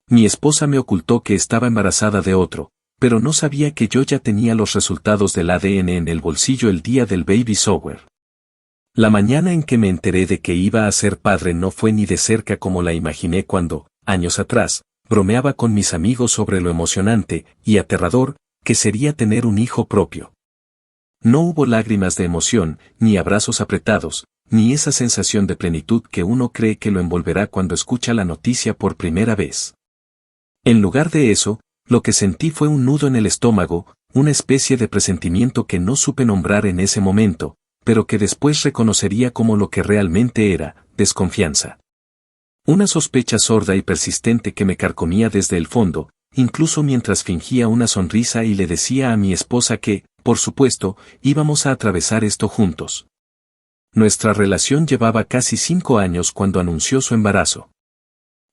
Mi esposa me ocultó que estaba embarazada de otro, pero no sabía que yo ya tenía los resultados del ADN en el bolsillo el día del baby shower. La mañana en que me enteré de que iba a ser padre no fue ni de cerca como la imaginé cuando, años atrás, bromeaba con mis amigos sobre lo emocionante y aterrador que sería tener un hijo propio. No hubo lágrimas de emoción, ni abrazos apretados, ni esa sensación de plenitud que uno cree que lo envolverá cuando escucha la noticia por primera vez. En lugar de eso, lo que sentí fue un nudo en el estómago, una especie de presentimiento que no supe nombrar en ese momento, pero que después reconocería como lo que realmente era, desconfianza. Una sospecha sorda y persistente que me carcomía desde el fondo, incluso mientras fingía una sonrisa y le decía a mi esposa que, por supuesto, íbamos a atravesar esto juntos. Nuestra relación llevaba casi 5 años cuando anunció su embarazo.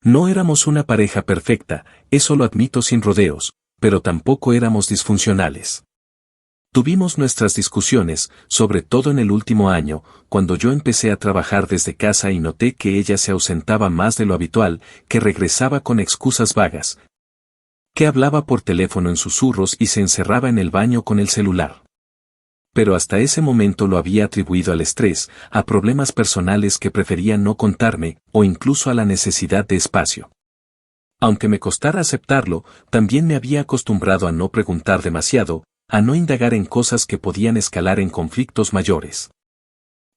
No éramos una pareja perfecta, eso lo admito sin rodeos, pero tampoco éramos disfuncionales. Tuvimos nuestras discusiones, sobre todo en el último año, cuando yo empecé a trabajar desde casa y noté que ella se ausentaba más de lo habitual, que regresaba con excusas vagas, que hablaba por teléfono en susurros y se encerraba en el baño con el celular. Pero hasta ese momento lo había atribuido al estrés, a problemas personales que prefería no contarme, o incluso a la necesidad de espacio. Aunque me costara aceptarlo, también me había acostumbrado a no preguntar demasiado, a no indagar en cosas que podían escalar en conflictos mayores.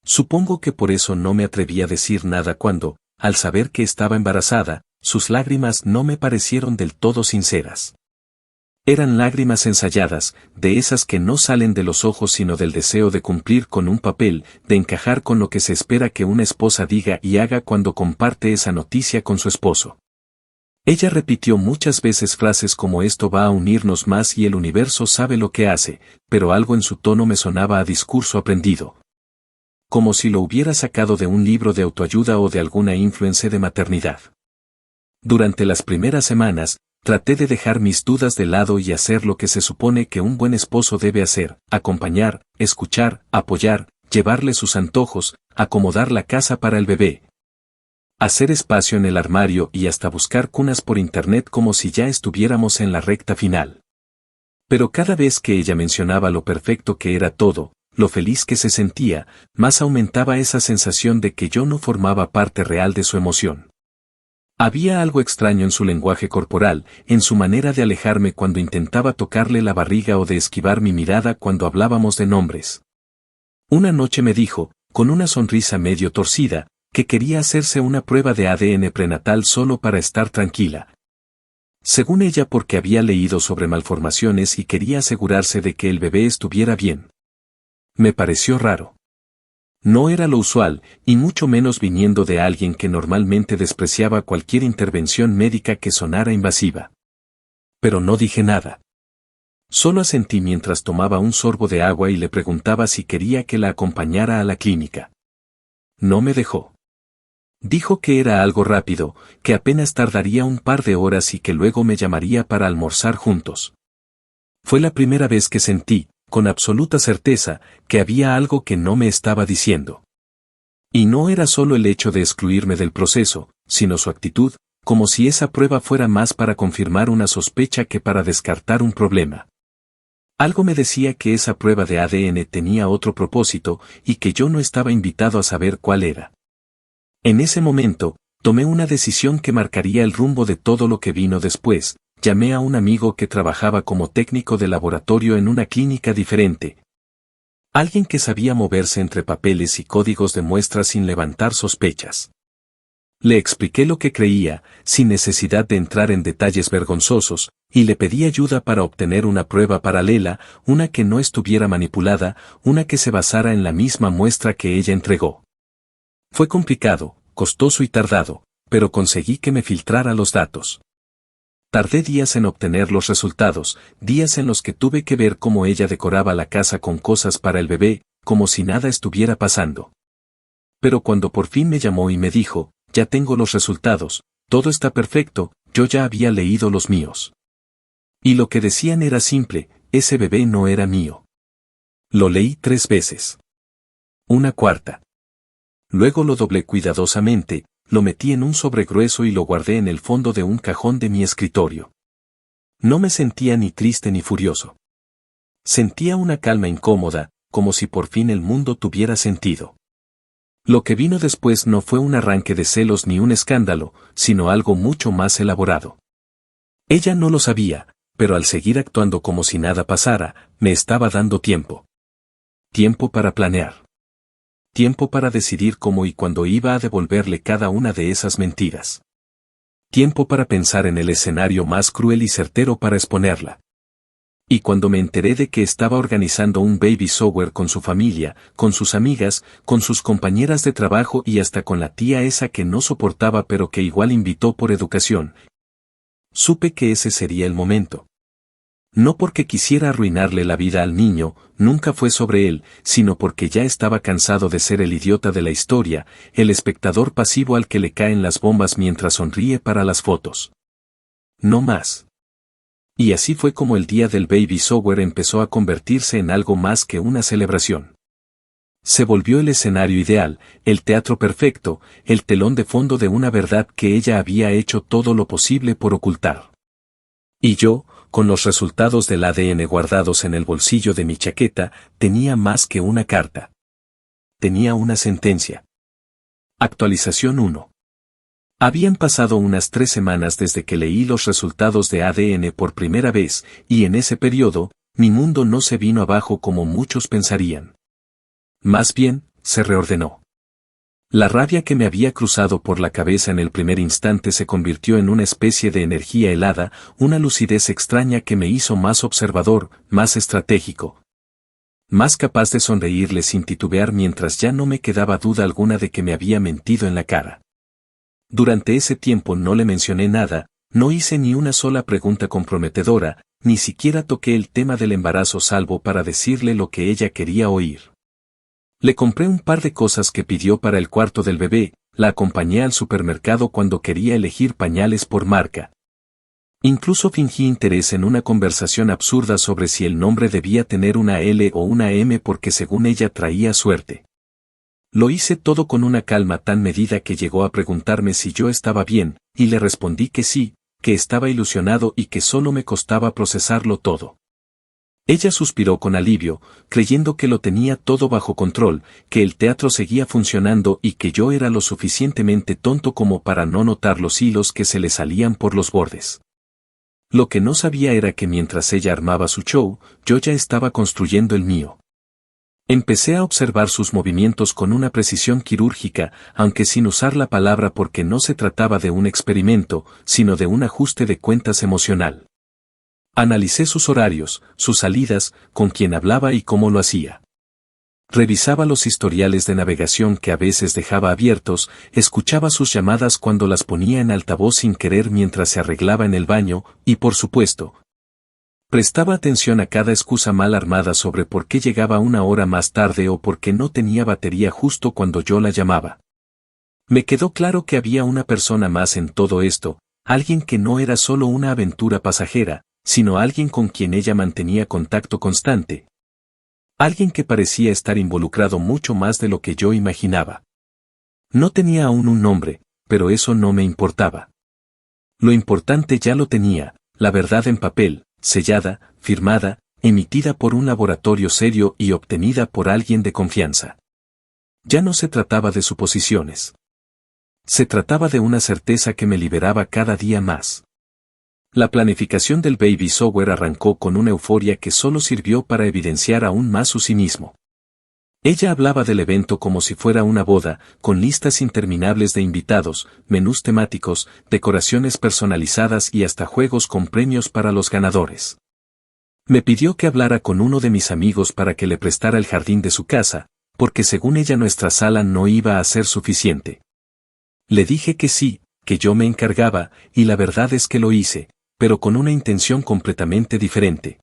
Supongo que por eso no me atreví a decir nada cuando, al saber que estaba embarazada, sus lágrimas no me parecieron del todo sinceras. Eran lágrimas ensayadas, de esas que no salen de los ojos sino del deseo de cumplir con un papel, de encajar con lo que se espera que una esposa diga y haga cuando comparte esa noticia con su esposo. Ella repitió muchas veces frases como esto va a unirnos más y el universo sabe lo que hace, pero algo en su tono me sonaba a discurso aprendido. Como si lo hubiera sacado de un libro de autoayuda o de alguna influencia de maternidad. Durante las primeras semanas, traté de dejar mis dudas de lado y hacer lo que se supone que un buen esposo debe hacer, acompañar, escuchar, apoyar, llevarle sus antojos, acomodar la casa para el bebé. Hacer espacio en el armario y hasta buscar cunas por internet como si ya estuviéramos en la recta final. Pero cada vez que ella mencionaba lo perfecto que era todo, lo feliz que se sentía, más aumentaba esa sensación de que yo no formaba parte real de su emoción. Había algo extraño en su lenguaje corporal, en su manera de alejarme cuando intentaba tocarle la barriga o de esquivar mi mirada cuando hablábamos de nombres. Una noche me dijo, con una sonrisa medio torcida, que quería hacerse una prueba de ADN prenatal solo para estar tranquila. Según ella porque había leído sobre malformaciones y quería asegurarse de que el bebé estuviera bien. Me pareció raro. No era lo usual, y mucho menos viniendo de alguien que normalmente despreciaba cualquier intervención médica que sonara invasiva. Pero no dije nada. Solo asentí mientras tomaba un sorbo de agua y le preguntaba si quería que la acompañara a la clínica. No me dejó. Dijo que era algo rápido, que apenas tardaría un par de horas y que luego me llamaría para almorzar juntos. Fue la primera vez que sentí, con absoluta certeza, que había algo que no me estaba diciendo. Y no era solo el hecho de excluirme del proceso, sino su actitud, como si esa prueba fuera más para confirmar una sospecha que para descartar un problema. Algo me decía que esa prueba de ADN tenía otro propósito y que yo no estaba invitado a saber cuál era. En ese momento, tomé una decisión que marcaría el rumbo de todo lo que vino después. Llamé a un amigo que trabajaba como técnico de laboratorio en una clínica diferente. Alguien que sabía moverse entre papeles y códigos de muestra sin levantar sospechas. Le expliqué lo que creía, sin necesidad de entrar en detalles vergonzosos, y le pedí ayuda para obtener una prueba paralela, una que no estuviera manipulada, una que se basara en la misma muestra que ella entregó. Fue complicado, costoso y tardado, pero conseguí que me filtrara los datos. Tardé días en obtener los resultados, días en los que tuve que ver cómo ella decoraba la casa con cosas para el bebé, como si nada estuviera pasando. Pero cuando por fin me llamó y me dijo, ya tengo los resultados, todo está perfecto, yo ya había leído los míos. Y lo que decían era simple, ese bebé no era mío. Lo leí 3 veces. Una cuarta. Luego lo doblé cuidadosamente, lo metí en un sobre grueso y lo guardé en el fondo de un cajón de mi escritorio. No me sentía ni triste ni furioso. Sentía una calma incómoda, como si por fin el mundo tuviera sentido. Lo que vino después no fue un arranque de celos ni un escándalo, sino algo mucho más elaborado. Ella no lo sabía, pero al seguir actuando como si nada pasara, me estaba dando tiempo. Tiempo para planear. Tiempo para decidir cómo y cuándo iba a devolverle cada una de esas mentiras. Tiempo para pensar en el escenario más cruel y certero para exponerla. Y cuando me enteré de que estaba organizando un baby shower con su familia, con sus amigas, con sus compañeras de trabajo y hasta con la tía esa que no soportaba pero que igual invitó por educación, supe que ese sería el momento. No porque quisiera arruinarle la vida al niño, nunca fue sobre él, sino porque ya estaba cansado de ser el idiota de la historia, el espectador pasivo al que le caen las bombas mientras sonríe para las fotos. No más. Y así fue como el día del baby shower empezó a convertirse en algo más que una celebración. Se volvió el escenario ideal, el teatro perfecto, el telón de fondo de una verdad que ella había hecho todo lo posible por ocultar. Y yo, con los resultados del ADN guardados en el bolsillo de mi chaqueta, tenía más que una carta. Tenía una sentencia. Actualización 1. Habían pasado unas 3 semanas desde que leí los resultados de ADN por primera vez, y en ese periodo, mi mundo no se vino abajo como muchos pensarían. Más bien, se reordenó. La rabia que me había cruzado por la cabeza en el primer instante se convirtió en una especie de energía helada, una lucidez extraña que me hizo más observador, más estratégico. Más capaz de sonreírle sin titubear mientras ya no me quedaba duda alguna de que me había mentido en la cara. Durante ese tiempo no le mencioné nada, no hice ni una sola pregunta comprometedora, ni siquiera toqué el tema del embarazo salvo para decirle lo que ella quería oír. Le compré un par de cosas que pidió para el cuarto del bebé, la acompañé al supermercado cuando quería elegir pañales por marca. Incluso fingí interés en una conversación absurda sobre si el nombre debía tener una L o una M porque según ella traía suerte. Lo hice todo con una calma tan medida que llegó a preguntarme si yo estaba bien, y le respondí que sí, que estaba ilusionado y que solo me costaba procesarlo todo. Ella suspiró con alivio, creyendo que lo tenía todo bajo control, que el teatro seguía funcionando y que yo era lo suficientemente tonto como para no notar los hilos que se le salían por los bordes. Lo que no sabía era que mientras ella armaba su show, yo ya estaba construyendo el mío. Empecé a observar sus movimientos con una precisión quirúrgica, aunque sin usar la palabra porque no se trataba de un experimento, sino de un ajuste de cuentas emocional. Analicé sus horarios, sus salidas, con quién hablaba y cómo lo hacía. Revisaba los historiales de navegación que a veces dejaba abiertos, escuchaba sus llamadas cuando las ponía en altavoz sin querer mientras se arreglaba en el baño, y por supuesto, prestaba atención a cada excusa mal armada sobre por qué llegaba una hora más tarde o por qué no tenía batería justo cuando yo la llamaba. Me quedó claro que había una persona más en todo esto, alguien que no era solo una aventura pasajera, sino alguien con quien ella mantenía contacto constante. Alguien que parecía estar involucrado mucho más de lo que yo imaginaba. No tenía aún un nombre, pero eso no me importaba. Lo importante ya lo tenía, la verdad en papel, sellada, firmada, emitida por un laboratorio serio y obtenida por alguien de confianza. Ya no se trataba de suposiciones. Se trataba de una certeza que me liberaba cada día más. La planificación del baby shower arrancó con una euforia que solo sirvió para evidenciar aún más su cinismo. Ella hablaba del evento como si fuera una boda, con listas interminables de invitados, menús temáticos, decoraciones personalizadas y hasta juegos con premios para los ganadores. Me pidió que hablara con uno de mis amigos para que le prestara el jardín de su casa, porque según ella nuestra sala no iba a ser suficiente. Le dije que sí, que yo me encargaba, y la verdad es que lo hice, pero con una intención completamente diferente.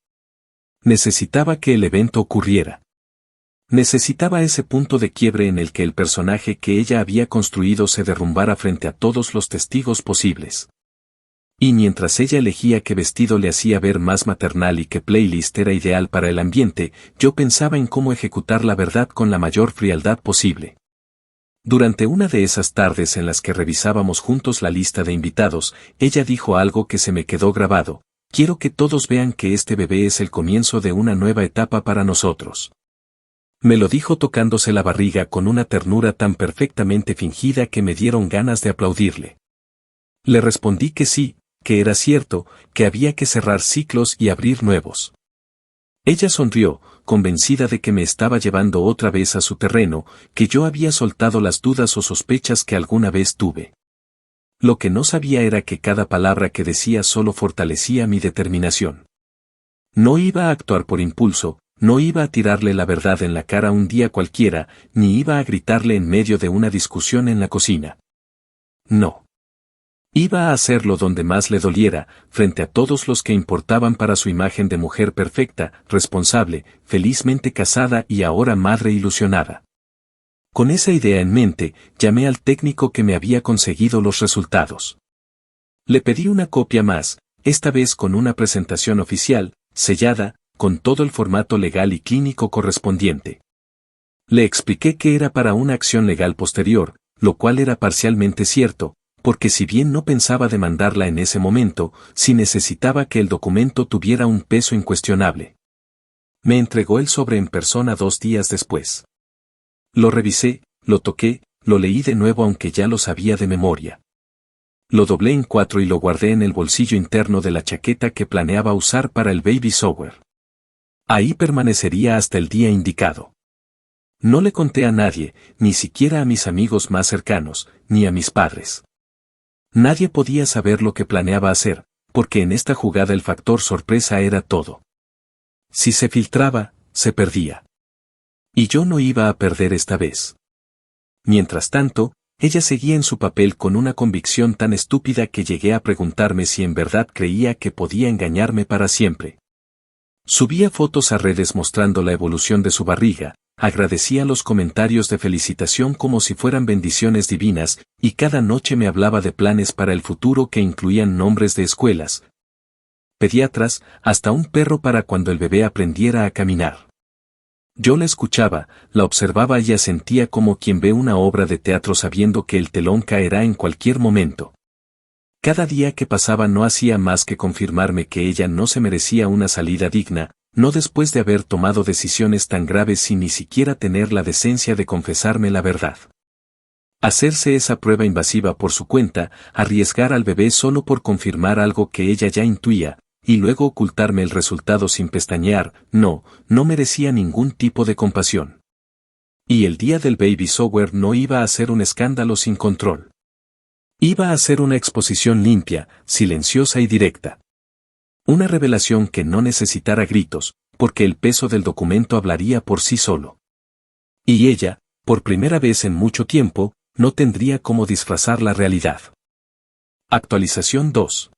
Necesitaba que el evento ocurriera. Necesitaba ese punto de quiebre en el que el personaje que ella había construido se derrumbara frente a todos los testigos posibles. Y mientras ella elegía qué vestido le hacía ver más maternal y qué playlist era ideal para el ambiente, yo pensaba en cómo ejecutar la verdad con la mayor frialdad posible. Durante una de esas tardes en las que revisábamos juntos la lista de invitados, ella dijo algo que se me quedó grabado: quiero que todos vean que este bebé es el comienzo de una nueva etapa para nosotros. Me lo dijo tocándose la barriga con una ternura tan perfectamente fingida que me dieron ganas de aplaudirle. Le respondí que sí, que era cierto, que había que cerrar ciclos y abrir nuevos. Ella sonrió, convencida de que me estaba llevando otra vez a su terreno, que yo había soltado las dudas o sospechas que alguna vez tuve. Lo que no sabía era que cada palabra que decía solo fortalecía mi determinación. No iba a actuar por impulso, no iba a tirarle la verdad en la cara un día cualquiera, ni iba a gritarle en medio de una discusión en la cocina. No. Iba a hacerlo donde más le doliera, frente a todos los que importaban para su imagen de mujer perfecta, responsable, felizmente casada y ahora madre ilusionada. Con esa idea en mente, llamé al técnico que me había conseguido los resultados. Le pedí una copia más, esta vez con una presentación oficial, sellada, con todo el formato legal y clínico correspondiente. Le expliqué que era para una acción legal posterior, lo cual era parcialmente cierto, porque si bien no pensaba demandarla en ese momento, sí necesitaba que el documento tuviera un peso incuestionable. Me entregó el sobre en persona 2 días después. Lo revisé, lo toqué, lo leí de nuevo aunque ya lo sabía de memoria. Lo doblé en 4 y lo guardé en el bolsillo interno de la chaqueta que planeaba usar para el baby shower. Ahí permanecería hasta el día indicado. No le conté a nadie, ni siquiera a mis amigos más cercanos, ni a mis padres. Nadie podía saber lo que planeaba hacer, porque en esta jugada el factor sorpresa era todo. Si se filtraba, se perdía. Y yo no iba a perder esta vez. Mientras tanto, ella seguía en su papel con una convicción tan estúpida que llegué a preguntarme si en verdad creía que podía engañarme para siempre. Subía fotos a redes mostrando la evolución de su barriga, agradecía los comentarios de felicitación como si fueran bendiciones divinas, y cada noche me hablaba de planes para el futuro que incluían nombres de escuelas, pediatras, hasta un perro para cuando el bebé aprendiera a caminar. Yo la escuchaba, la observaba y asentía como quien ve una obra de teatro sabiendo que el telón caerá en cualquier momento. Cada día que pasaba no hacía más que confirmarme que ella no se merecía una salida digna, no después de haber tomado decisiones tan graves sin ni siquiera tener la decencia de confesarme la verdad. Hacerse esa prueba invasiva por su cuenta, arriesgar al bebé solo por confirmar algo que ella ya intuía, y luego ocultarme el resultado sin pestañear, no merecía ningún tipo de compasión. Y el día del baby shower no iba a ser un escándalo sin control. Iba a ser una exposición limpia, silenciosa y directa. Una revelación que no necesitara gritos, porque el peso del documento hablaría por sí solo. Y ella, por primera vez en mucho tiempo, no tendría cómo disfrazar la realidad. Actualización 2.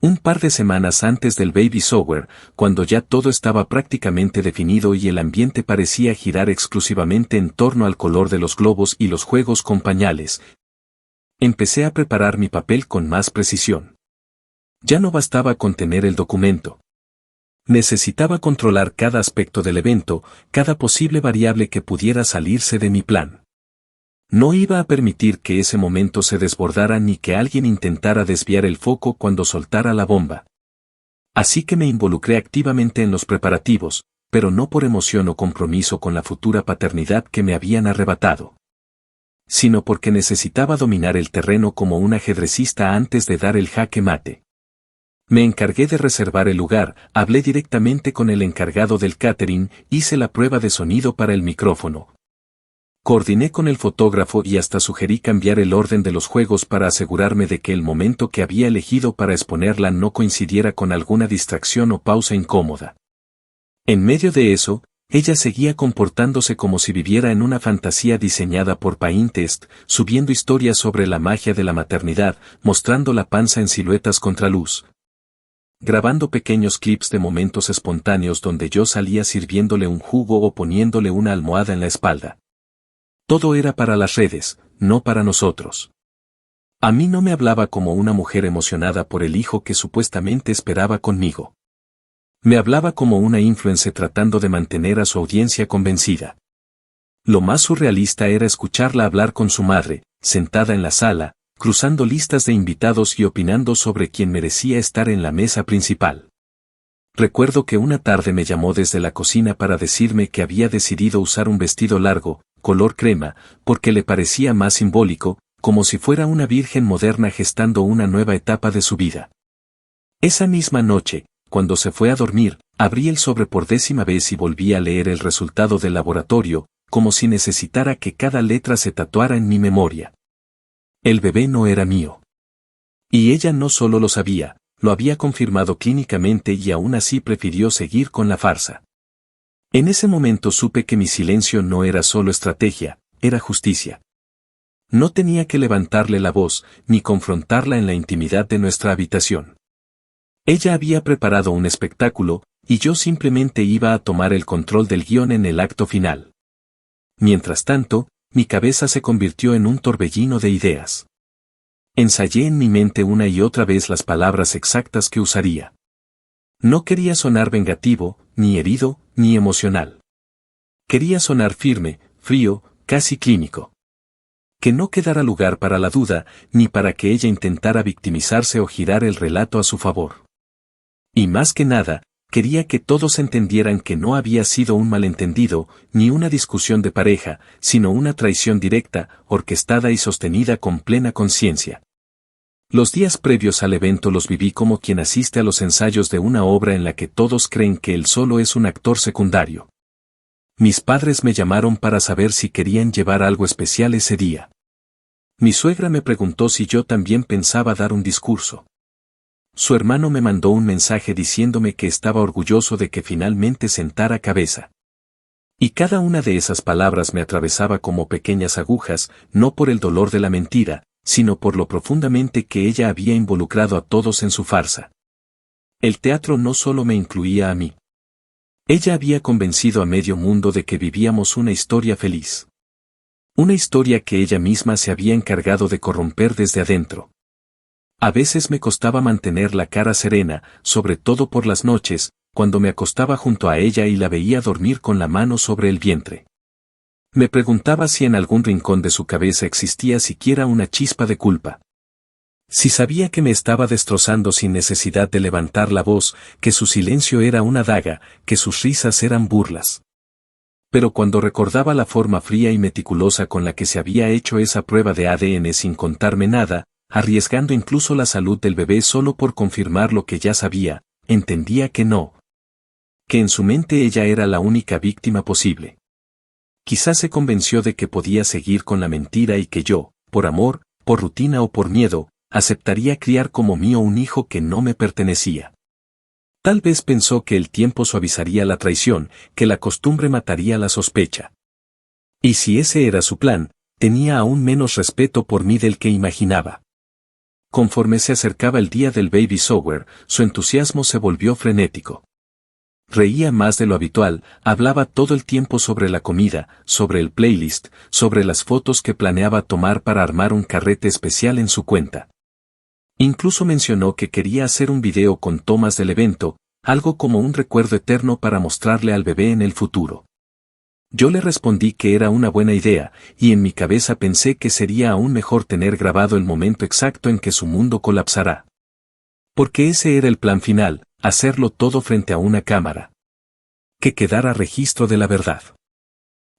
Un par de semanas antes del baby shower, cuando ya todo estaba prácticamente definido y el ambiente parecía girar exclusivamente en torno al color de los globos y los juegos con pañales, empecé a preparar mi papel con más precisión. Ya no bastaba con tener el documento. Necesitaba controlar cada aspecto del evento, cada posible variable que pudiera salirse de mi plan. No iba a permitir que ese momento se desbordara ni que alguien intentara desviar el foco cuando soltara la bomba. Así que me involucré activamente en los preparativos, pero no por emoción o compromiso con la futura paternidad que me habían arrebatado, sino porque necesitaba dominar el terreno como un ajedrecista antes de dar el jaque mate. Me encargué de reservar el lugar, hablé directamente con el encargado del catering, hice la prueba de sonido para el micrófono. Coordiné con el fotógrafo y hasta sugerí cambiar el orden de los juegos para asegurarme de que el momento que había elegido para exponerla no coincidiera con alguna distracción o pausa incómoda. En medio de eso, ella seguía comportándose como si viviera en una fantasía diseñada por Pinterest, subiendo historias sobre la magia de la maternidad, mostrando la panza en siluetas contraluz, grabando pequeños clips de momentos espontáneos donde yo salía sirviéndole un jugo o poniéndole una almohada en la espalda. Todo era para las redes, no para nosotros. A mí no me hablaba como una mujer emocionada por el hijo que supuestamente esperaba conmigo. Me hablaba como una influencer tratando de mantener a su audiencia convencida. Lo más surrealista era escucharla hablar con su madre, sentada en la sala, cruzando listas de invitados y opinando sobre quién merecía estar en la mesa principal. Recuerdo que una tarde me llamó desde la cocina para decirme que había decidido usar un vestido largo, color crema, porque le parecía más simbólico, como si fuera una virgen moderna gestando una nueva etapa de su vida. Esa misma noche, cuando se fue a dormir, abrí el sobre por 10ª vez y volví a leer el resultado del laboratorio, como si necesitara que cada letra se tatuara en mi memoria. El bebé no era mío. Y ella no solo lo sabía, lo había confirmado clínicamente y aún así prefirió seguir con la farsa. En ese momento supe que mi silencio no era solo estrategia, era justicia. No tenía que levantarle la voz, ni confrontarla en la intimidad de nuestra habitación. Ella había preparado un espectáculo, y yo simplemente iba a tomar el control del guión en el acto final. Mientras tanto, mi cabeza se convirtió en un torbellino de ideas. Ensayé en mi mente una y otra vez las palabras exactas que usaría. No quería sonar vengativo, ni herido, ni emocional. Quería sonar firme, frío, casi clínico. Que no quedara lugar para la duda, ni para que ella intentara victimizarse o girar el relato a su favor. Y más que nada, quería que todos entendieran que no había sido un malentendido, ni una discusión de pareja, sino una traición directa, orquestada y sostenida con plena conciencia. Los días previos al evento los viví como quien asiste a los ensayos de una obra en la que todos creen que él solo es un actor secundario. Mis padres me llamaron para saber si querían llevar algo especial ese día. Mi suegra me preguntó si yo también pensaba dar un discurso. Su hermano me mandó un mensaje diciéndome que estaba orgulloso de que finalmente sentara cabeza. Y cada una de esas palabras me atravesaba como pequeñas agujas, no por el dolor de la mentira, sino por lo profundamente que ella había involucrado a todos en su farsa. El teatro no solo me incluía a mí. Ella había convencido a medio mundo de que vivíamos una historia feliz. Una historia que ella misma se había encargado de corromper desde adentro. A veces me costaba mantener la cara serena, sobre todo por las noches, cuando me acostaba junto a ella y la veía dormir con la mano sobre el vientre. Me preguntaba si en algún rincón de su cabeza existía siquiera una chispa de culpa. Si sabía que me estaba destrozando sin necesidad de levantar la voz, que su silencio era una daga, que sus risas eran burlas. Pero cuando recordaba la forma fría y meticulosa con la que se había hecho esa prueba de ADN sin contarme nada, arriesgando incluso la salud del bebé solo por confirmar lo que ya sabía, entendía que no. Que en su mente ella era la única víctima posible. Quizás se convenció de que podía seguir con la mentira y que yo, por amor, por rutina o por miedo, aceptaría criar como mío un hijo que no me pertenecía. Tal vez pensó que el tiempo suavizaría la traición, que la costumbre mataría la sospecha. Y si ese era su plan, tenía aún menos respeto por mí del que imaginaba. Conforme se acercaba el día del baby shower, su entusiasmo se volvió frenético. Reía más de lo habitual, hablaba todo el tiempo sobre la comida, sobre el playlist, sobre las fotos que planeaba tomar para armar un carrete especial en su cuenta. Incluso mencionó que quería hacer un video con tomas del evento, algo como un recuerdo eterno para mostrarle al bebé en el futuro. Yo le respondí que era una buena idea, y en mi cabeza pensé que sería aún mejor tener grabado el momento exacto en que su mundo colapsará. Porque ese era el plan final, hacerlo todo frente a una cámara. Que quedara registro de la verdad.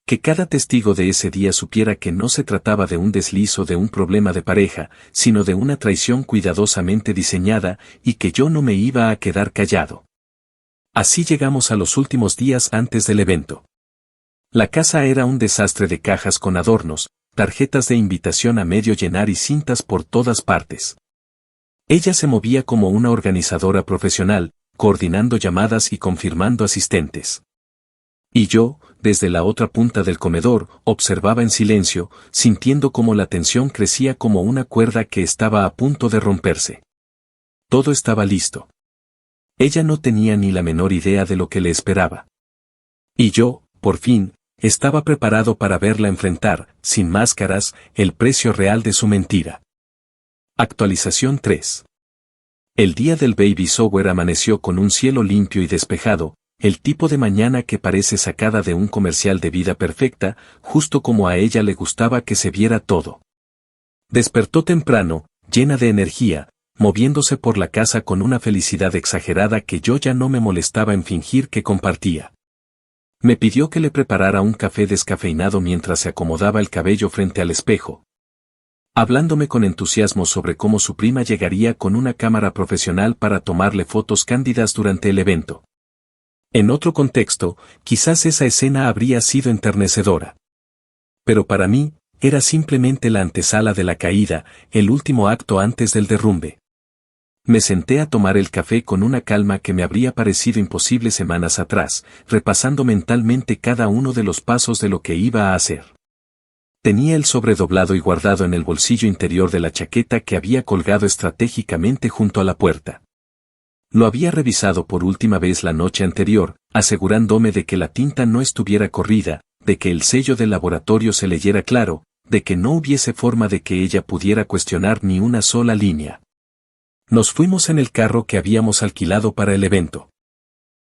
Que cada testigo de ese día supiera que no se trataba de un desliz o de un problema de pareja, sino de una traición cuidadosamente diseñada, y que yo no me iba a quedar callado. Así llegamos a los últimos días antes del evento. La casa era un desastre de cajas con adornos, tarjetas de invitación a medio llenar y cintas por todas partes. Ella se movía como una organizadora profesional, coordinando llamadas y confirmando asistentes. Y yo, desde la otra punta del comedor, observaba en silencio, sintiendo cómo la tensión crecía como una cuerda que estaba a punto de romperse. Todo estaba listo. Ella no tenía ni la menor idea de lo que le esperaba. Y yo, por fin, estaba preparado para verla enfrentar, sin máscaras, el precio real de su mentira. Actualización 3. El día del baby shower amaneció con un cielo limpio y despejado, el tipo de mañana que parece sacada de un comercial de vida perfecta, justo como a ella le gustaba que se viera todo. Despertó temprano, llena de energía, moviéndose por la casa con una felicidad exagerada que yo ya no me molestaba en fingir que compartía. Me pidió que le preparara un café descafeinado mientras se acomodaba el cabello frente al espejo, hablándome con entusiasmo sobre cómo su prima llegaría con una cámara profesional para tomarle fotos cándidas durante el evento. En otro contexto, quizás esa escena habría sido enternecedora. Pero para mí, era simplemente la antesala de la caída, el último acto antes del derrumbe. Me senté a tomar el café con una calma que me habría parecido imposible semanas atrás, repasando mentalmente cada uno de los pasos de lo que iba a hacer. Tenía el sobre doblado y guardado en el bolsillo interior de la chaqueta que había colgado estratégicamente junto a la puerta. Lo había revisado por última vez la noche anterior, asegurándome de que la tinta no estuviera corrida, de que el sello del laboratorio se leyera claro, de que no hubiese forma de que ella pudiera cuestionar ni una sola línea. Nos fuimos en el carro que habíamos alquilado para el evento.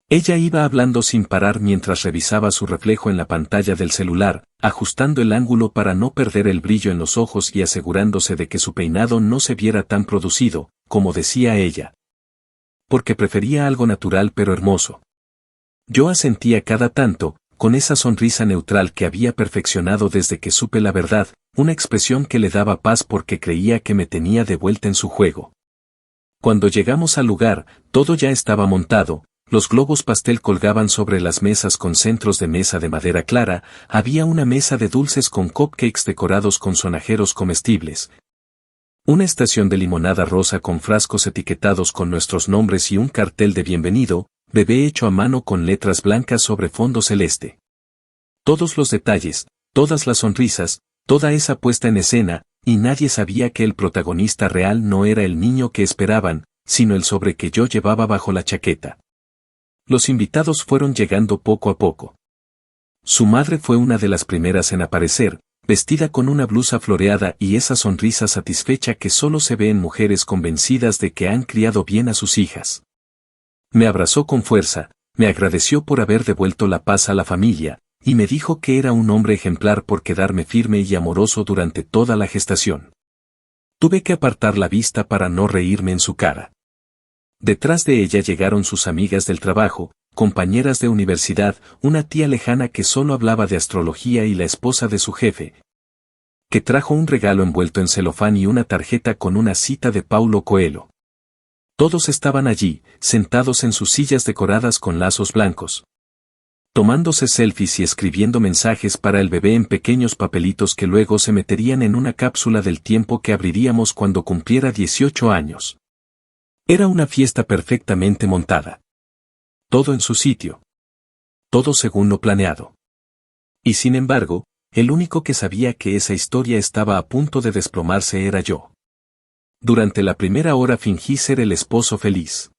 Ella iba hablando sin parar mientras revisaba su reflejo en la pantalla del celular, ajustando el ángulo para no perder el brillo en los ojos y asegurándose de que su peinado no se viera tan producido, como decía ella. Porque prefería algo natural pero hermoso. Yo asentía cada tanto, con esa sonrisa neutral que había perfeccionado desde que supe la verdad, una expresión que le daba paz porque creía que me tenía de vuelta en su juego. Cuando llegamos al lugar, todo ya estaba montado. Los globos pastel colgaban sobre las mesas con centros de mesa de madera clara, había una mesa de dulces con cupcakes decorados con sonajeros comestibles, una estación de limonada rosa con frascos etiquetados con nuestros nombres y un cartel de bienvenido, bebé hecho a mano con letras blancas sobre fondo celeste. Todos los detalles, todas las sonrisas, toda esa puesta en escena, y nadie sabía que el protagonista real no era el niño que esperaban, sino el sobre que yo llevaba bajo la chaqueta. Los invitados fueron llegando poco a poco. Su madre fue una de las primeras en aparecer, vestida con una blusa floreada y esa sonrisa satisfecha que solo se ve en mujeres convencidas de que han criado bien a sus hijas. Me abrazó con fuerza, me agradeció por haber devuelto la paz a la familia, y me dijo que era un hombre ejemplar por quedarme firme y amoroso durante toda la gestación. Tuve que apartar la vista para no reírme en su cara. Detrás de ella llegaron sus amigas del trabajo, compañeras de universidad, una tía lejana que solo hablaba de astrología y la esposa de su jefe, que trajo un regalo envuelto en celofán y una tarjeta con una cita de Paulo Coelho. Todos estaban allí, sentados en sus sillas decoradas con lazos blancos, tomándose selfies y escribiendo mensajes para el bebé en pequeños papelitos que luego se meterían en una cápsula del tiempo que abriríamos cuando cumpliera 18 años. Era una fiesta perfectamente montada. Todo en su sitio. Todo según lo planeado. Y sin embargo, el único que sabía que esa historia estaba a punto de desplomarse era yo. Durante la primera hora fingí ser el esposo feliz.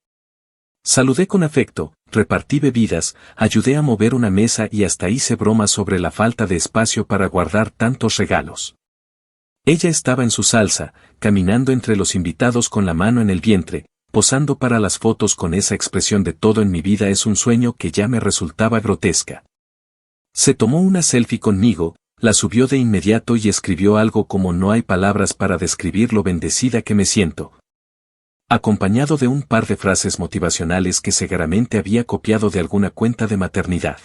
Saludé con afecto, repartí bebidas, ayudé a mover una mesa y hasta hice bromas sobre la falta de espacio para guardar tantos regalos. Ella estaba en su salsa, caminando entre los invitados con la mano en el vientre, posando para las fotos con esa expresión de todo en mi vida es un sueño que ya me resultaba grotesca. Se tomó una selfie conmigo, la subió de inmediato y escribió algo como no hay palabras para describir lo bendecida que me siento, acompañado de un par de frases motivacionales que seguramente había copiado de alguna cuenta de maternidad.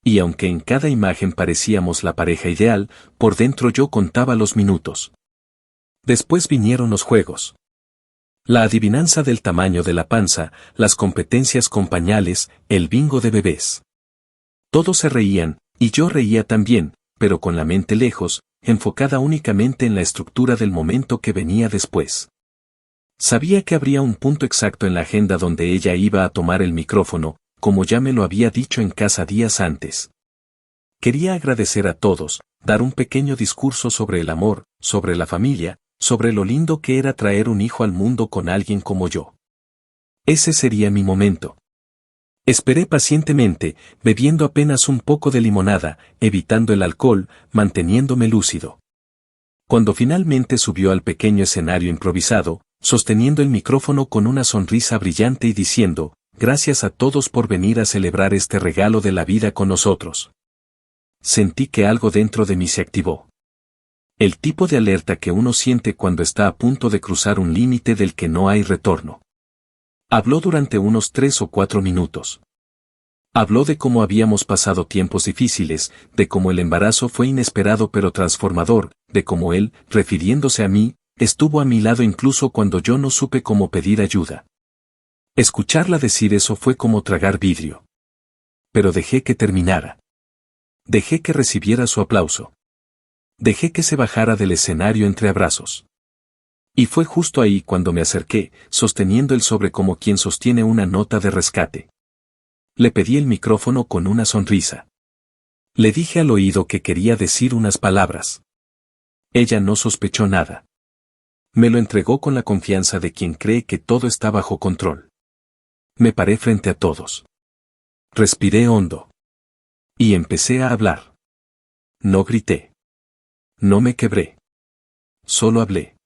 Y aunque en cada imagen parecíamos la pareja ideal, por dentro yo contaba los minutos. Después vinieron los juegos. La adivinanza del tamaño de la panza, las competencias con pañales, el bingo de bebés. Todos se reían, y yo reía también, pero con la mente lejos, enfocada únicamente en la estructura del momento que venía después. Sabía que habría un punto exacto en la agenda donde ella iba a tomar el micrófono, como ya me lo había dicho en casa días antes. Quería agradecer a todos, dar un pequeño discurso sobre el amor, sobre la familia, sobre lo lindo que era traer un hijo al mundo con alguien como yo. Ese sería mi momento. Esperé pacientemente, bebiendo apenas un poco de limonada, evitando el alcohol, manteniéndome lúcido. Cuando finalmente subió al pequeño escenario improvisado, sosteniendo el micrófono con una sonrisa brillante y diciendo, gracias a todos por venir a celebrar este regalo de la vida con nosotros. Sentí que algo dentro de mí se activó. El tipo de alerta que uno siente cuando está a punto de cruzar un límite del que no hay retorno. Habló durante unos 3 o 4 minutos. Habló de cómo habíamos pasado tiempos difíciles, de cómo el embarazo fue inesperado pero transformador, de cómo él, refiriéndose a mí, estuvo a mi lado incluso cuando yo no supe cómo pedir ayuda. Escucharla decir eso fue como tragar vidrio. Pero dejé que terminara. Dejé que recibiera su aplauso. Dejé que se bajara del escenario entre abrazos. Y fue justo ahí cuando me acerqué, sosteniendo el sobre como quien sostiene una nota de rescate. Le pedí el micrófono con una sonrisa. Le dije al oído que quería decir unas palabras. Ella no sospechó nada. Me lo entregó con la confianza de quien cree que todo está bajo control. Me paré frente a todos. Respiré hondo. Y empecé a hablar. No grité. No me quebré. Solo hablé.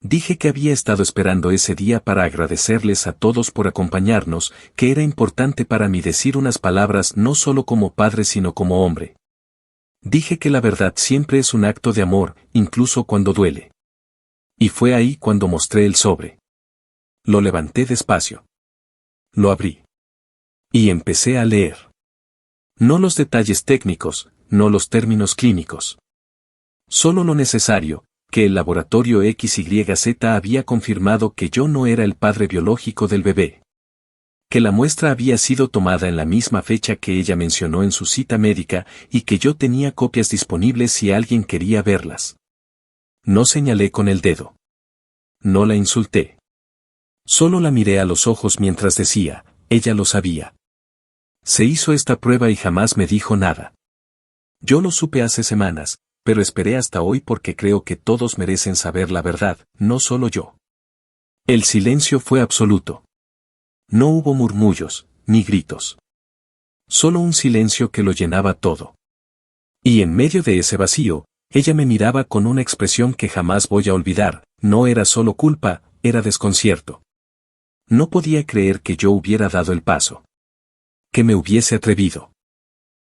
Dije que había estado esperando ese día para agradecerles a todos por acompañarnos, que era importante para mí decir unas palabras no solo como padre sino como hombre. Dije que la verdad siempre es un acto de amor, incluso cuando duele. Y fue ahí cuando mostré el sobre. Lo levanté despacio. Lo abrí. Y empecé a leer. No los detalles técnicos, no los términos clínicos. Solo lo necesario, que el laboratorio XYZ había confirmado que yo no era el padre biológico del bebé. Que la muestra había sido tomada en la misma fecha que ella mencionó en su cita médica y que yo tenía copias disponibles si alguien quería verlas. No señalé con el dedo. No la insulté. Solo la miré a los ojos mientras decía, ella lo sabía. Se hizo esta prueba y jamás me dijo nada. Yo lo supe hace semanas, pero esperé hasta hoy porque creo que todos merecen saber la verdad, no solo yo. El silencio fue absoluto. No hubo murmullos, ni gritos. Solo un silencio que lo llenaba todo. Y en medio de ese vacío, ella me miraba con una expresión que jamás voy a olvidar, no era solo culpa, era desconcierto. No podía creer que yo hubiera dado el paso. Que me hubiese atrevido.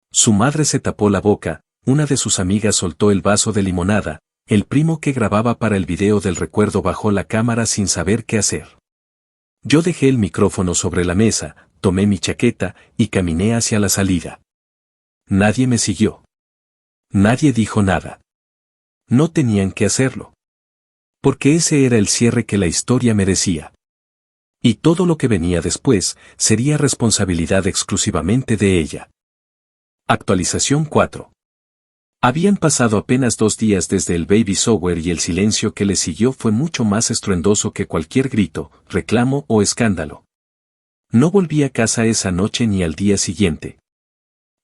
Su madre se tapó la boca, una de sus amigas soltó el vaso de limonada, el primo que grababa para el video del recuerdo bajó la cámara sin saber qué hacer. Yo dejé el micrófono sobre la mesa, tomé mi chaqueta y caminé hacia la salida. Nadie me siguió. Nadie dijo nada. No tenían que hacerlo. Porque ese era el cierre que la historia merecía. Y todo lo que venía después sería responsabilidad exclusivamente de ella. Actualización 4. Habían pasado apenas 2 días desde el baby shower y el silencio que le siguió fue mucho más estruendoso que cualquier grito, reclamo o escándalo. No volví a casa esa noche ni al día siguiente.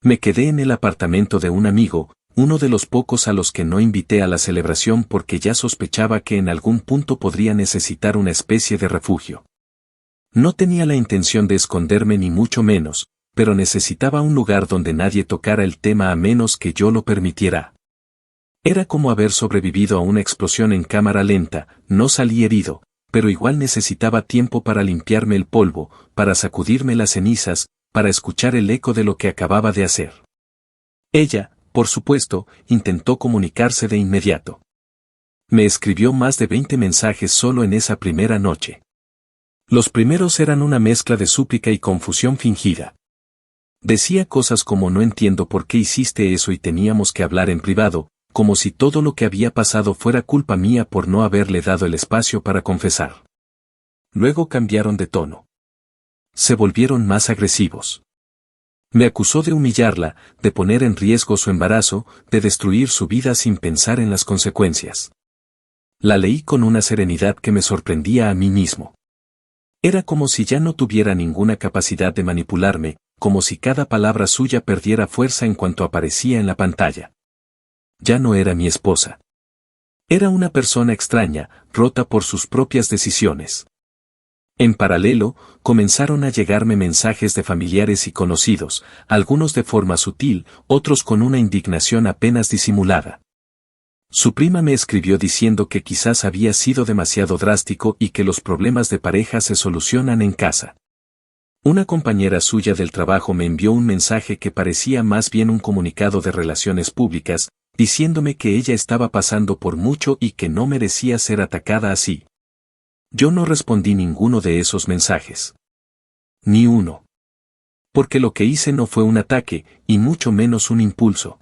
Me quedé en el apartamento de un amigo, uno de los pocos a los que no invité a la celebración porque ya sospechaba que en algún punto podría necesitar una especie de refugio. No tenía la intención de esconderme ni mucho menos, pero necesitaba un lugar donde nadie tocara el tema a menos que yo lo permitiera. Era como haber sobrevivido a una explosión en cámara lenta, no salí herido, pero igual necesitaba tiempo para limpiarme el polvo, para sacudirme las cenizas, para escuchar el eco de lo que acababa de hacer. Ella, por supuesto, intentó comunicarse de inmediato. Me escribió más de 20 mensajes solo en esa primera noche. Los primeros eran una mezcla de súplica y confusión fingida. Decía cosas como no entiendo por qué hiciste eso y teníamos que hablar en privado, como si todo lo que había pasado fuera culpa mía por no haberle dado el espacio para confesar. Luego cambiaron de tono. Se volvieron más agresivos. Me acusó de humillarla, de poner en riesgo su embarazo, de destruir su vida sin pensar en las consecuencias. La leí con una serenidad que me sorprendía a mí mismo. Era como si ya no tuviera ninguna capacidad de manipularme, como si cada palabra suya perdiera fuerza en cuanto aparecía en la pantalla. Ya no era mi esposa. Era una persona extraña, rota por sus propias decisiones. En paralelo, comenzaron a llegarme mensajes de familiares y conocidos, algunos de forma sutil, otros con una indignación apenas disimulada. Su prima me escribió diciendo que quizás había sido demasiado drástico y que los problemas de pareja se solucionan en casa. Una compañera suya del trabajo me envió un mensaje que parecía más bien un comunicado de relaciones públicas, diciéndome que ella estaba pasando por mucho y que no merecía ser atacada así. Yo no respondí ninguno de esos mensajes. Ni uno. Porque lo que hice no fue un ataque, y mucho menos un impulso.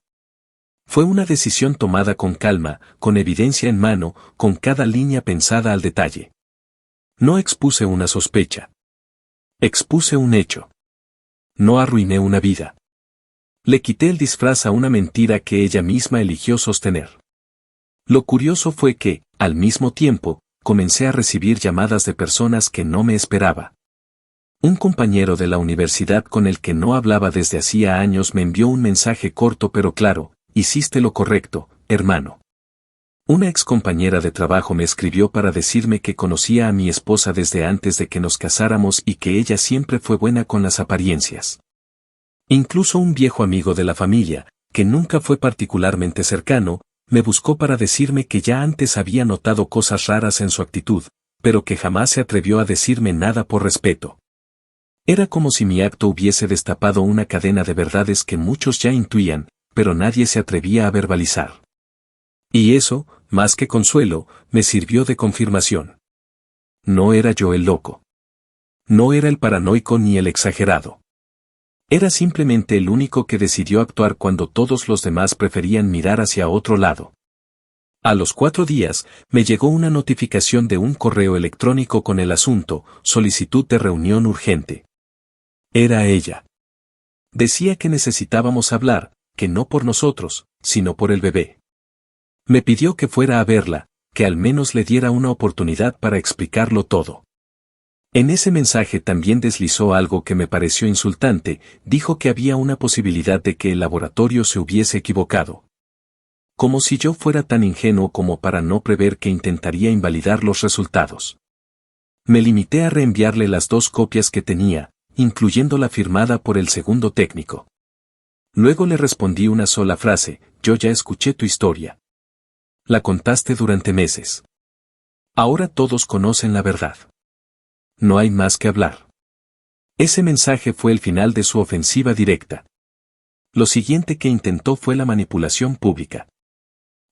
Fue una decisión tomada con calma, con evidencia en mano, con cada línea pensada al detalle. No expuse una sospecha. Expuse un hecho. No arruiné una vida. Le quité el disfraz a una mentira que ella misma eligió sostener. Lo curioso fue que, al mismo tiempo, comencé a recibir llamadas de personas que no me esperaba. Un compañero de la universidad con el que no hablaba desde hacía años me envió un mensaje corto pero claro: hiciste lo correcto, hermano. Una excompañera de trabajo me escribió para decirme que conocía a mi esposa desde antes de que nos casáramos y que ella siempre fue buena con las apariencias. Incluso un viejo amigo de la familia, que nunca fue particularmente cercano, me buscó para decirme que ya antes había notado cosas raras en su actitud, pero que jamás se atrevió a decirme nada por respeto. Era como si mi acto hubiese destapado una cadena de verdades que muchos ya intuían, pero nadie se atrevía a verbalizar. Y eso, más que consuelo, me sirvió de confirmación. No era yo el loco. No era el paranoico ni el exagerado. Era simplemente el único que decidió actuar cuando todos los demás preferían mirar hacia otro lado. A los 4 días, me llegó una notificación de un correo electrónico con el asunto: solicitud de reunión urgente. Era ella. Decía que necesitábamos hablar, que no por nosotros, sino por el bebé. Me pidió que fuera a verla, que al menos le diera una oportunidad para explicarlo todo. En ese mensaje también deslizó algo que me pareció insultante: dijo que había una posibilidad de que el laboratorio se hubiese equivocado. Como si yo fuera tan ingenuo como para no prever que intentaría invalidar los resultados. Me limité a reenviarle las 2 copias que tenía, incluyendo la firmada por el segundo técnico. Luego le respondí una sola frase: yo ya escuché tu historia. La contaste durante meses. Ahora todos conocen la verdad. No hay más que hablar. Ese mensaje fue el final de su ofensiva directa. Lo siguiente que intentó fue la manipulación pública.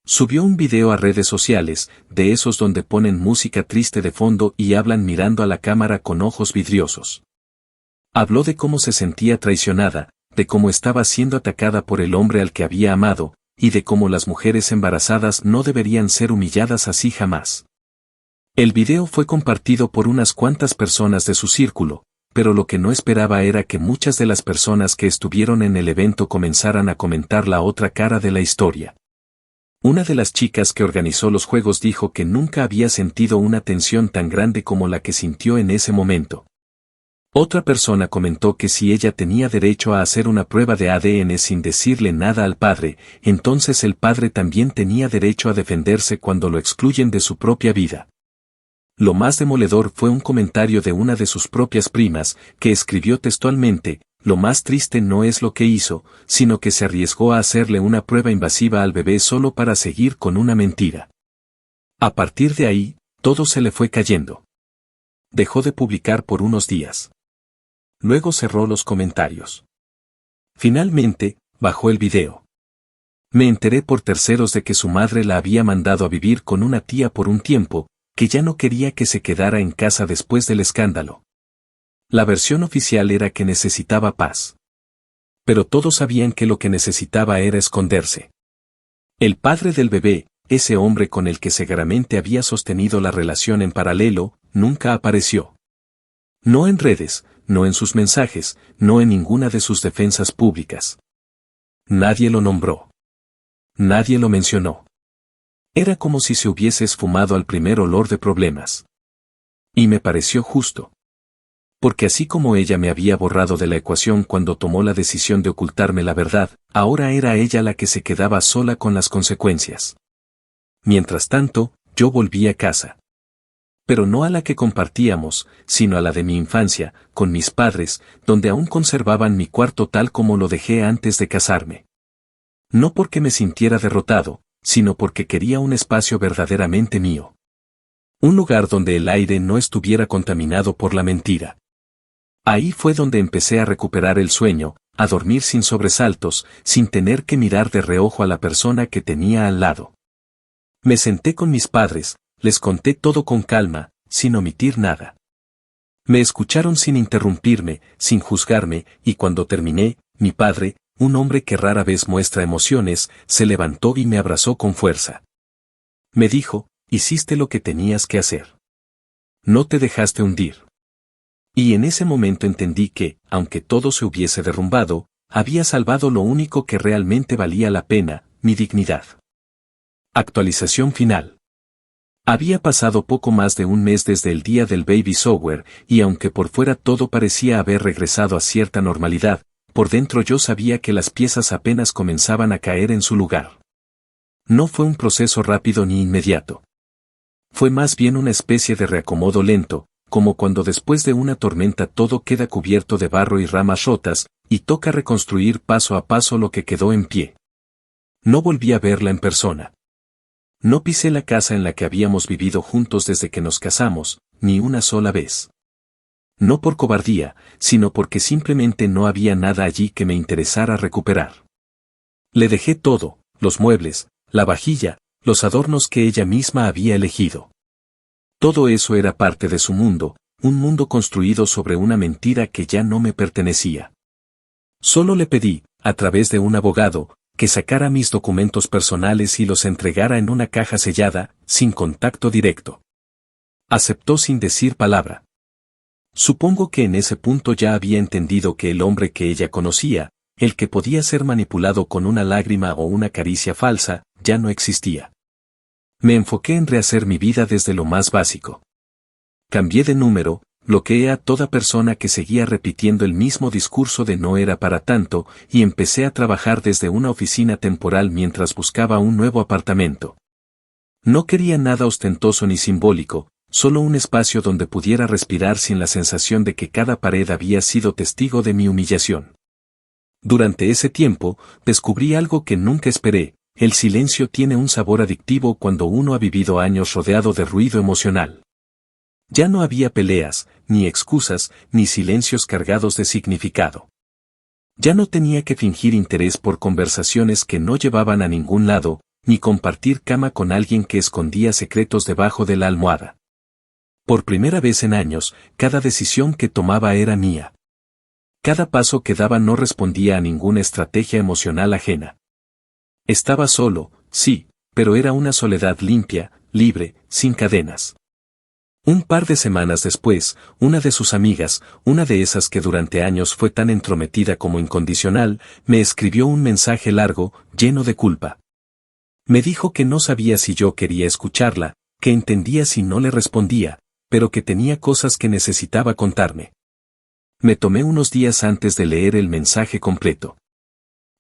Subió un video a redes sociales, de esos donde ponen música triste de fondo y hablan mirando a la cámara con ojos vidriosos. Habló de cómo se sentía traicionada, de cómo estaba siendo atacada por el hombre al que había amado, y de cómo las mujeres embarazadas no deberían ser humilladas así jamás. El video fue compartido por unas cuantas personas de su círculo, pero lo que no esperaba era que muchas de las personas que estuvieron en el evento comenzaran a comentar la otra cara de la historia. Una de las chicas que organizó los juegos dijo que nunca había sentido una tensión tan grande como la que sintió en ese momento. Otra persona comentó que si ella tenía derecho a hacer una prueba de ADN sin decirle nada al padre, entonces el padre también tenía derecho a defenderse cuando lo excluyen de su propia vida. Lo más demoledor fue un comentario de una de sus propias primas, que escribió textualmente: lo más triste no es lo que hizo, sino que se arriesgó a hacerle una prueba invasiva al bebé solo para seguir con una mentira. A partir de ahí, todo se le fue cayendo. Dejó de publicar por unos días. Luego cerró los comentarios. Finalmente, bajó el video. Me enteré por terceros de que su madre la había mandado a vivir con una tía por un tiempo, que ya no quería que se quedara en casa después del escándalo. La versión oficial era que necesitaba paz. Pero todos sabían que lo que necesitaba era esconderse. El padre del bebé, ese hombre con el que seguramente había sostenido la relación en paralelo, nunca apareció. No en redes, no en sus mensajes, no en ninguna de sus defensas públicas. Nadie lo nombró. Nadie lo mencionó. Era como si se hubiese esfumado al primer olor de problemas. Y me pareció justo. Porque así como ella me había borrado de la ecuación cuando tomó la decisión de ocultarme la verdad, ahora era ella la que se quedaba sola con las consecuencias. Mientras tanto, yo volví a casa. Pero no a la que compartíamos, sino a la de mi infancia, con mis padres, donde aún conservaban mi cuarto tal como lo dejé antes de casarme. No porque me sintiera derrotado, sino porque quería un espacio verdaderamente mío. Un lugar donde el aire no estuviera contaminado por la mentira. Ahí fue donde empecé a recuperar el sueño, a dormir sin sobresaltos, sin tener que mirar de reojo a la persona que tenía al lado. Me senté con mis padres, les conté todo con calma, sin omitir nada. Me escucharon sin interrumpirme, sin juzgarme, y cuando terminé, mi padre, un hombre que rara vez muestra emociones, se levantó y me abrazó con fuerza. Me dijo, hiciste lo que tenías que hacer. No te dejaste hundir. Y en ese momento entendí que, aunque todo se hubiese derrumbado, había salvado lo único que realmente valía la pena, mi dignidad. Actualización final. Había pasado poco más de un mes desde el día del baby shower, y aunque por fuera todo parecía haber regresado a cierta normalidad, por dentro yo sabía que las piezas apenas comenzaban a caer en su lugar. No fue un proceso rápido ni inmediato. Fue más bien una especie de reacomodo lento, como cuando después de una tormenta todo queda cubierto de barro y ramas rotas, y toca reconstruir paso a paso lo que quedó en pie. No volví a verla en persona. No pisé la casa en la que habíamos vivido juntos desde que nos casamos, ni una sola vez. No por cobardía, sino porque simplemente no había nada allí que me interesara recuperar. Le dejé todo, los muebles, la vajilla, los adornos que ella misma había elegido. Todo eso era parte de su mundo, un mundo construido sobre una mentira que ya no me pertenecía. Solo le pedí, a través de un abogado, que sacara mis documentos personales y los entregara en una caja sellada, sin contacto directo. Aceptó sin decir palabra. Supongo que en ese punto ya había entendido que el hombre que ella conocía, el que podía ser manipulado con una lágrima o una caricia falsa, ya no existía. Me enfoqué en rehacer mi vida desde lo más básico. Cambié de número, bloqueé a toda persona que seguía repitiendo el mismo discurso de no era para tanto, y empecé a trabajar desde una oficina temporal mientras buscaba un nuevo apartamento. No quería nada ostentoso ni simbólico, solo un espacio donde pudiera respirar sin la sensación de que cada pared había sido testigo de mi humillación. Durante ese tiempo, descubrí algo que nunca esperé: el silencio tiene un sabor adictivo cuando uno ha vivido años rodeado de ruido emocional. Ya no había peleas, ni excusas, ni silencios cargados de significado. Ya no tenía que fingir interés por conversaciones que no llevaban a ningún lado, ni compartir cama con alguien que escondía secretos debajo de la almohada. Por primera vez en años, cada decisión que tomaba era mía. Cada paso que daba no respondía a ninguna estrategia emocional ajena. Estaba solo, sí, pero era una soledad limpia, libre, sin cadenas. Un par de semanas después, una de sus amigas, una de esas que durante años fue tan entrometida como incondicional, me escribió un mensaje largo, lleno de culpa. Me dijo que no sabía si yo quería escucharla, que entendía si no le respondía, pero que tenía cosas que necesitaba contarme. Me tomé unos días antes de leer el mensaje completo.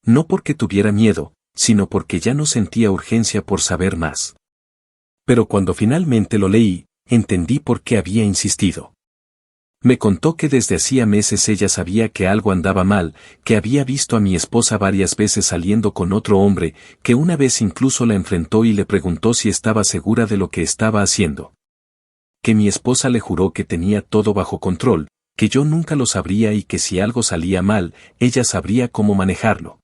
No porque tuviera miedo, sino porque ya no sentía urgencia por saber más. Pero cuando finalmente lo leí, entendí por qué había insistido. Me contó que desde hacía meses ella sabía que algo andaba mal, que había visto a mi esposa varias veces saliendo con otro hombre, que una vez incluso la enfrentó y le preguntó si estaba segura de lo que estaba haciendo. Que mi esposa le juró que tenía todo bajo control, que yo nunca lo sabría y que si algo salía mal, ella sabría cómo manejarlo.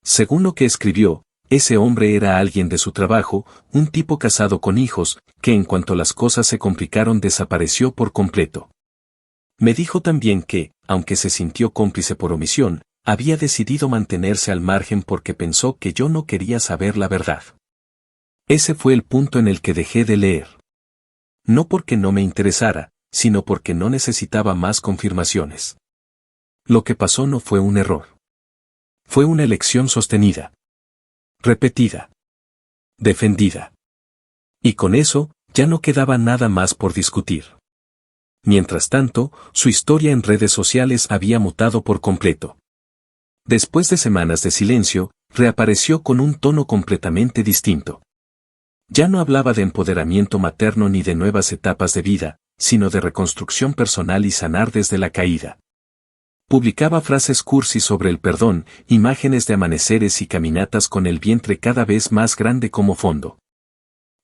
Según lo que escribió, ese hombre era alguien de su trabajo, un tipo casado con hijos, que en cuanto las cosas se complicaron desapareció por completo. Me dijo también que, aunque se sintió cómplice por omisión, había decidido mantenerse al margen porque pensó que yo no quería saber la verdad. Ese fue el punto en el que dejé de leer. No porque no me interesara, sino porque no necesitaba más confirmaciones. Lo que pasó no fue un error. Fue una elección sostenida. Repetida. Defendida. Y con eso, ya no quedaba nada más por discutir. Mientras tanto, su historia en redes sociales había mutado por completo. Después de semanas de silencio, reapareció con un tono completamente distinto. Ya no hablaba de empoderamiento materno ni de nuevas etapas de vida, sino de reconstrucción personal y sanar desde la caída. Publicaba frases cursi sobre el perdón, imágenes de amaneceres y caminatas con el vientre cada vez más grande como fondo.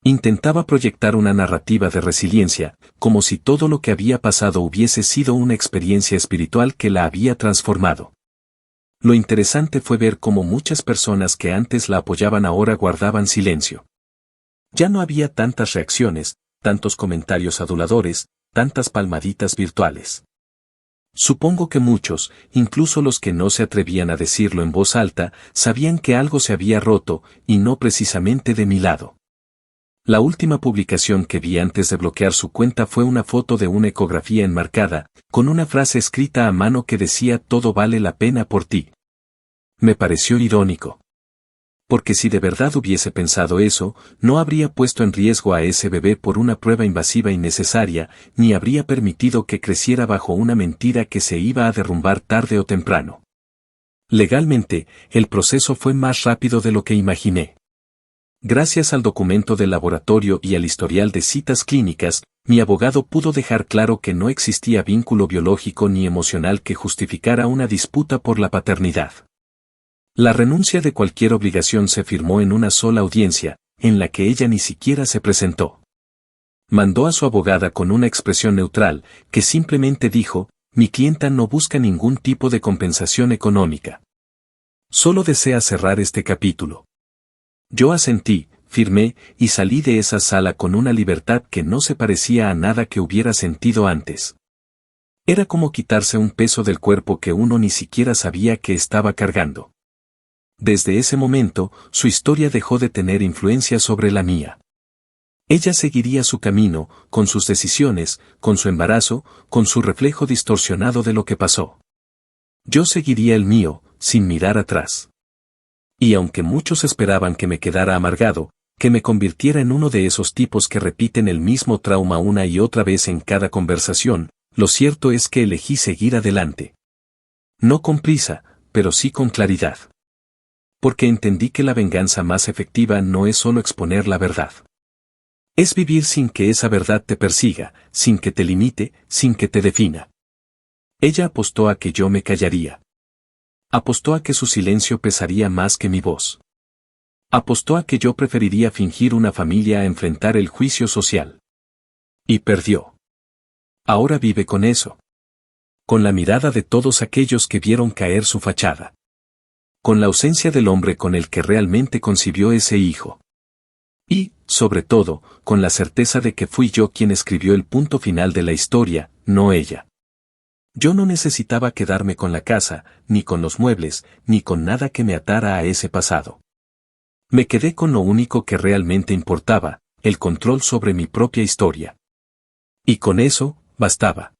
Intentaba proyectar una narrativa de resiliencia, como si todo lo que había pasado hubiese sido una experiencia espiritual que la había transformado. Lo interesante fue ver cómo muchas personas que antes la apoyaban ahora guardaban silencio. Ya no había tantas reacciones, tantos comentarios aduladores, tantas palmaditas virtuales. Supongo que muchos, incluso los que no se atrevían a decirlo en voz alta, sabían que algo se había roto, y no precisamente de mi lado. La última publicación que vi antes de bloquear su cuenta fue una foto de una ecografía enmarcada, con una frase escrita a mano que decía "todo vale la pena por ti". Me pareció irónico. Porque si de verdad hubiese pensado eso, no habría puesto en riesgo a ese bebé por una prueba invasiva innecesaria, ni habría permitido que creciera bajo una mentira que se iba a derrumbar tarde o temprano. Legalmente, el proceso fue más rápido de lo que imaginé. Gracias al documento del laboratorio y al historial de citas clínicas, mi abogado pudo dejar claro que no existía vínculo biológico ni emocional que justificara una disputa por la paternidad. La renuncia de cualquier obligación se firmó en una sola audiencia, en la que ella ni siquiera se presentó. Mandó a su abogada con una expresión neutral, que simplemente dijo: "Mi clienta no busca ningún tipo de compensación económica. Solo desea cerrar este capítulo". Yo asentí, firmé, y salí de esa sala con una libertad que no se parecía a nada que hubiera sentido antes. Era como quitarse un peso del cuerpo que uno ni siquiera sabía que estaba cargando. Desde ese momento, su historia dejó de tener influencia sobre la mía. Ella seguiría su camino, con sus decisiones, con su embarazo, con su reflejo distorsionado de lo que pasó. Yo seguiría el mío, sin mirar atrás. Y aunque muchos esperaban que me quedara amargado, que me convirtiera en uno de esos tipos que repiten el mismo trauma una y otra vez en cada conversación, lo cierto es que elegí seguir adelante. No con prisa, pero sí con claridad. Porque entendí que la venganza más efectiva no es solo exponer la verdad. Es vivir sin que esa verdad te persiga, sin que te limite, sin que te defina. Ella apostó a que yo me callaría. Apostó a que su silencio pesaría más que mi voz. Apostó a que yo preferiría fingir una familia a enfrentar el juicio social. Y perdió. Ahora vive con eso. Con la mirada de todos aquellos que vieron caer su fachada. Con la ausencia del hombre con el que realmente concibió ese hijo. Y, sobre todo, con la certeza de que fui yo quien escribió el punto final de la historia, no ella. Yo no necesitaba quedarme con la casa, ni con los muebles, ni con nada que me atara a ese pasado. Me quedé con lo único que realmente importaba, el control sobre mi propia historia. Y con eso, bastaba.